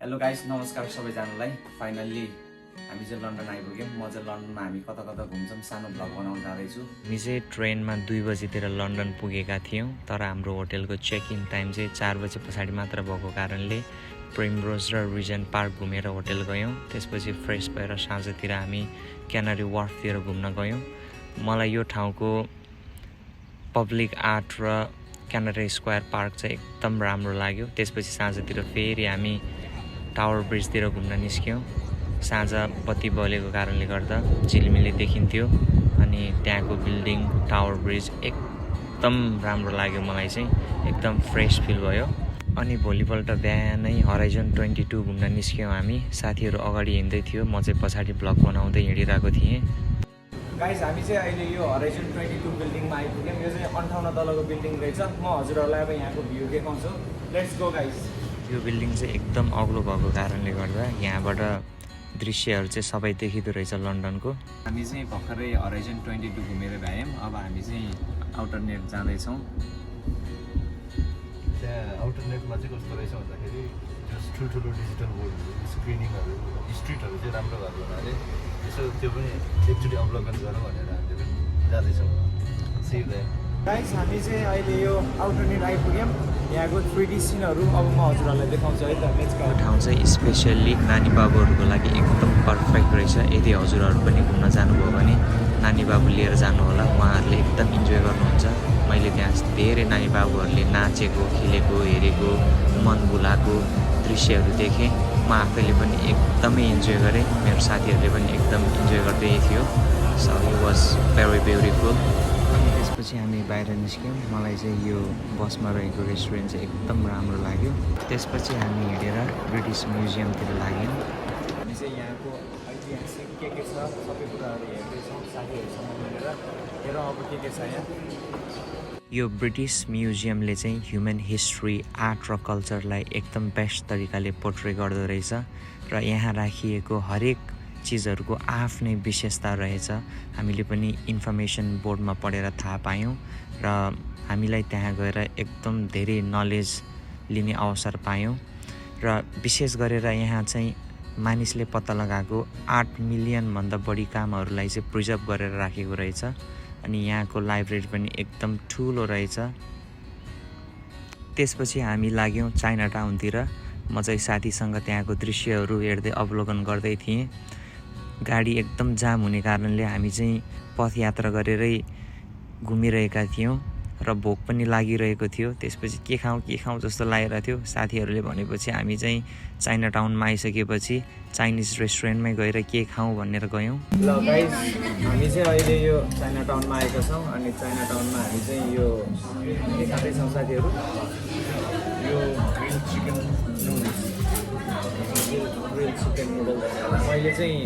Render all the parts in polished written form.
Hello guys, नमस्कार सबैजनालाई। Finally हामी चाहिँ लन्डन आइपुग्यौँ। म चाहिँ लन्डनमा हामी कता कता घुम्छौँ सानो भ्लग बनाउन जाँदैछु। हामी चाहिँ ट्रेनमा 2 बजीतिर लन्डन पुगेका थियौँ, तर हाम्रो होटेलको चेक इन टाइम चाहिँ 4 बजे पछाडि मात्र भएको कारणले प्रिमरोज र रिजेन्ट पार्क घुमेर होटेल गयौँ। त्यसपछि फ्रेस भएर साँझतिर हामी क्यानरी वार्फतिर घुम्न गयौँ। मलाई यो ठाउँको पब्लिक आर्ट र क्यानरी स्क्वायर पार्क चाहिँ एकदम राम्रो लाग्यो। त्यसपछि साँझतिर फेरि हामी टावर ब्रिजतिर घुम्न निस्क्यौँ। साँझ बत्ती बलेको कारणले गर्दा झिलिमिली देखिन्थ्यो अनि त्यहाँको बिल्डिङ टावर ब्रिज एकदम राम्रो लाग्यो। मलाई चाहिँ एकदम फ्रेस फिल भयो। अनि भोलिपल्ट बिहानै हराइजन 22 घुम्न निस्क्यौँ हामी। साथीहरू अगाडि हिँड्दै थियो, म चाहिँ पछाडि ब्लग बनाउँदै हिँडिरहेको थिएँ। गाइस, हामी चाहिँ अहिले यो हराइजन 22 बिल्डिङमा आइपुग्यौँ। यो चाहिँ 58 तलको बिल्डिङ रहेछ। म हजुरहरूलाई अब यहाँको भ्यू देखाउँछु। Let's go guys. यो बिल्डिङ चाहिँ एकदम अग्लो भएको कारणले गर्दा यहाँबाट दृश्यहरू चाहिँ सबै देखिँदो रहेछ लन्डनको। हामी चाहिँ भर्खरै हराइजन 22 घुमेर भ्यायौँ। अब हामी चाहिँ आउटर नेट जाँदैछौँ। त्यहाँ आउटर नेटमा चाहिँ कस्तो रहेछ भन्दाखेरि ठुल्ठुलो डिजिटल बोर्डहरू, स्क्रिनिङहरू, स्ट्रिटहरू चाहिँ राम्रो भएको हुनाले यसो त्यो पनि एकचोटि अवलोकन गरौँ भनेर हामीले पनि जाँदैछौँ। सिधै गाइस, हामी चाहिँ अहिले यो आउटर नेट आइपुग्यौँ। यहाँको 3D सिनहरू अब म हजुरहरूलाई देखाउँछु है त। Let's go. यो ठाउँ चाहिँ स्पेसल्ली नानी बाबुहरूको लागि एकदम पर्फेक्ट रहेछ। यदि हजुरहरू पनि घुम्न जानुभयो भने नानी बाबु लिएर जानुहोला, उहाँहरूले एकदम इन्जोय गर्नुहुन्छ। मैले त्यहाँ धेरै नानी बाबुहरूले नाचेको, खेलेको, हेरेको, मन भुलाएको दृश्यहरू देखेँ। म आफैले पनि एकदमै इन्जोय गरेँ, मेरो साथीहरूले पनि एकदम इन्जोय गर्दै थियो। So it was very beautiful. अनि त्यसपछि हामी बाहिर निस्क्यौँ। मलाई चाहिँ यो बसमा रहेको रेस्टुरेन्ट चाहिँ एकदम राम्रो लाग्यो। त्यसपछि हामी हिँडेर ब्रिटिस म्युजियमतिर लाग्यौँ। हामी चाहिँ यहाँको ऐतिहासिक के छ सबै कुराहरू हेर्दैछौँ साथीहरूसँग मिलेर। हेरौँ अब के छ यहाँ। यो ब्रिटिस म्युजियमले चाहिँ ह्युमन हिस्ट्री, आर्ट र कल्चरलाई एकदम बेस्ट तरिकाले पोर्ट्रे गर्दो रहेछ र यहाँ राखिएको हरेक चिजहरूको आफ्नै विशेषता रहेछ। हामीले पनि इन्फर्मेसन बोर्डमा पढेर थाहा पायौँ र हामीलाई त्यहाँ गएर एकदम धेरै नलेज लिने अवसर पायौँ। र विशेष गरेर यहाँ चाहिँ मानिसले पत्ता लगाएको 8 मिलियनभन्दा बढी कामहरूलाई चाहिँ प्रिजर्भ गरेर राखेको रहेछ। अनि यहाँको लाइब्रेरी पनि एकदम ठुलो रहेछ। त्यसपछि हामी लाग्यौँ चाइना टाउनतिर। म चाहिँ साथीसँग त्यहाँको दृश्यहरू हेर्दै अवलोकन गर्दै थिएँ। गाडी एकदम जाम हुने कारणले हामी चाहिँ पथयात्रा गरेरै घुमिरहेका थियौँ र भोक पनि लागिरहेको थियो। त्यसपछि के खाउँ जस्तो लागिरहेको थियो। साथीहरूले भनेपछि हामी चाहिँ चाइना टाउनमा आइसकेपछि चाइनिज रेस्टुरेन्टमै गएर के खाउँ भनेर गयौँ। ल गाइस, हामी चाहिँ अहिले यो चाइना टाउनमा आएका छौँ। अनि चाइना टाउनमा हामी चाहिँ यो के खाँदैछौँ साथीहरू, यो ग्रिल चिकन नुडल्स। मैले चाहिँ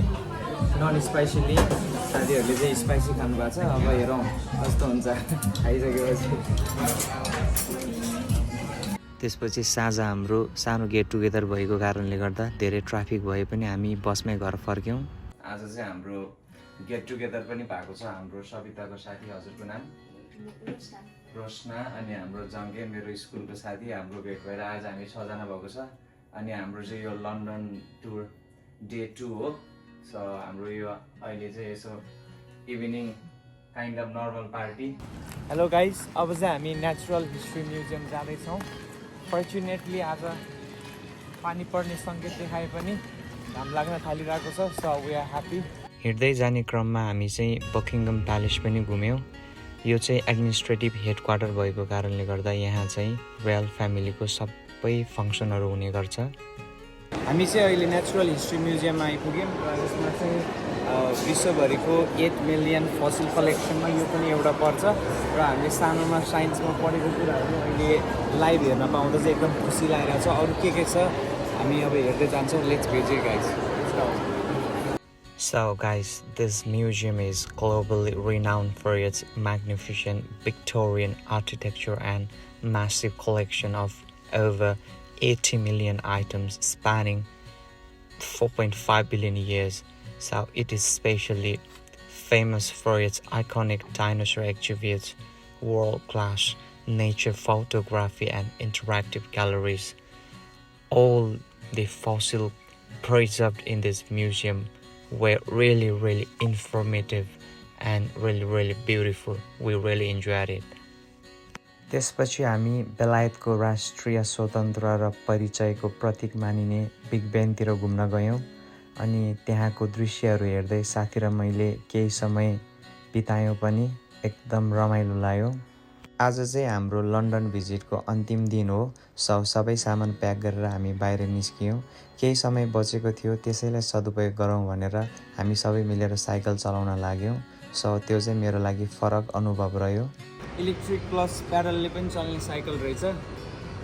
नन स्पाइसी लिएँ, साथीहरूले चाहिँ स्पाइसी खानु भएको छ। अब हेरौँ कस्तो हुन्छ खाइसकेपछि। त्यसपछि साँझ हाम्रो सानो गेट टुगेदर भएको कारणले गर्दा धेरै ट्राफिक भए पनि हामी बसमै घर फर्क्यौँ। आज चाहिँ हाम्रो गेट टुगेदर पनि भएको छ। हाम्रो सविताको साथी, हजुरको नाम रोशना, अनि हाम्रो जङ्गे मेरो स्कुलको साथी, हाम्रो भेट भएर आज हामी 6 जना भएको छ। अनि हाम्रो चाहिँ यो लन्डन टुर डे 2 हो। सो हाम्रो यो अहिले चाहिँ यसो evening kind of normal party. Hello guys, अब चाहिँ हामी नेचुरल हिस्ट्री म्युजियम जाँदैछौँ। फर्चुनेटली आज पानी पर्ने सङ्केत देखाए पनि घाम लाग्न थालिरहेको छ। So we are happy. हिँड्दै जाने क्रममा हामी चाहिँ बकिङम प्यालेस पनि घुम्यौँ। यो चाहिँ एडमिनिस्ट्रेटिभ हेडक्वार्टर भएको कारणले गर्दा यहाँ चाहिँ रोयल फ्यामिलीको सबै फङ्सनहरू हुने गर्छ। हामी चाहिँ अहिले नेचुरल हिस्ट्री म्युजियममा आइपुग्यौँ र यसमा चाहिँ विश्वभरिको 8 मिलियन फसिल कलेक्सनमा यो पनि एउटा पर्छ। र हामीले सानोमा साइन्समा पढेको कुराहरू अहिले लाइभ हेर्न पाउँदा चाहिँ एकदम खुसी लागिरहेको छ। अरू के छ हामी अब हेर्दै जान्छौँ। Let's visit guys. So guys, this museum is globally renowned for its magnificent Victorian architecture and massive collection of over 80 million items spanning 4.5 billion years. So it is especially famous for its iconic dinosaur exhibits, world-class nature photography and interactive galleries. All the fossil preserved in this museum were really informative and really beautiful. We really enjoyed it. त्यसपछि हामी बेलायतको राष्ट्रिय स्वतन्त्र र परिचयको प्रतीक मानिने big बेनतिर घुम्न गयौँ अनि त्यहाँको दृश्यहरू हेर्दै साथी र मैले केही समय बितायौँ पनि। एकदम रमाइलो लाग्यो। आज चाहिँ हाम्रो लन्डन भिजिटको अन्तिम दिन हो। सबै सामान प्याक गरेर हामी बाहिर निस्कियौँ। केही समय बचेको थियो, त्यसैलाई सदुपयोग गरौँ भनेर हामी सबै मिलेर साइकल चलाउन लाग्यौँ। त्यो चाहिँ मेरो लागि फरक अनुभव रह्यो। इलेक्ट्रिक प्लस प्याडलले पनि चल्ने साइकल रहेछ।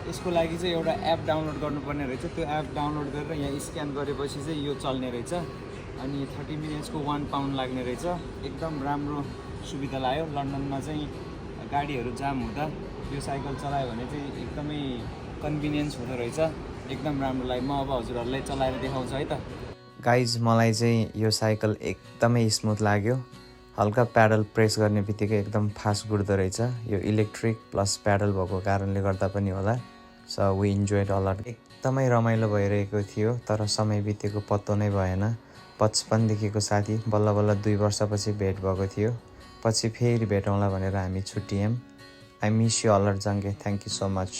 यसको लागि चाहिँ एउटा एप डाउनलोड गर्नुपर्ने रहेछ। त्यो एप डाउनलोड गरेर यहाँ स्क्यान गरेपछि चाहिँ यो चल्ने रहेछ अनि 30 मिनट्सको 1 पाउन्ड लाग्ने रहेछ। एकदम राम्रो सुविधा लाग्यो। लन्डनमा चाहिँ गाडीहरू जाम हुँदा यो साइकल चलायो भने चाहिँ एकदमै कन्भिनियन्स हुँदो रहेछ। एकदम राम्रो लाग्यो। म अब हजुरहरूलाई चलाएर देखाउँछु है त। गाइज, मलाई चाहिँ यो साइकल एकदमै स्मुथ लाग्यो। हल्का प्याडल प्रेस गर्ने बित्तिकै एकदम फास्ट गुड्दो रहेछ। यो इलेक्ट्रिक प्लस प्याडल भएको कारणले गर्दा पनि होला। We enjoyed a lot. एकदमै रमाइलो भइरहेको थियो, तर समय बितेको पत्तो नै भएन। बचपनदेखिको साथी बल्ल 2 वर्षपछि भेट भएको थियो। पछि फेरि भेटौँला भनेर हामी छुट्टियौँ। I miss you alert Jange. Thank you so much.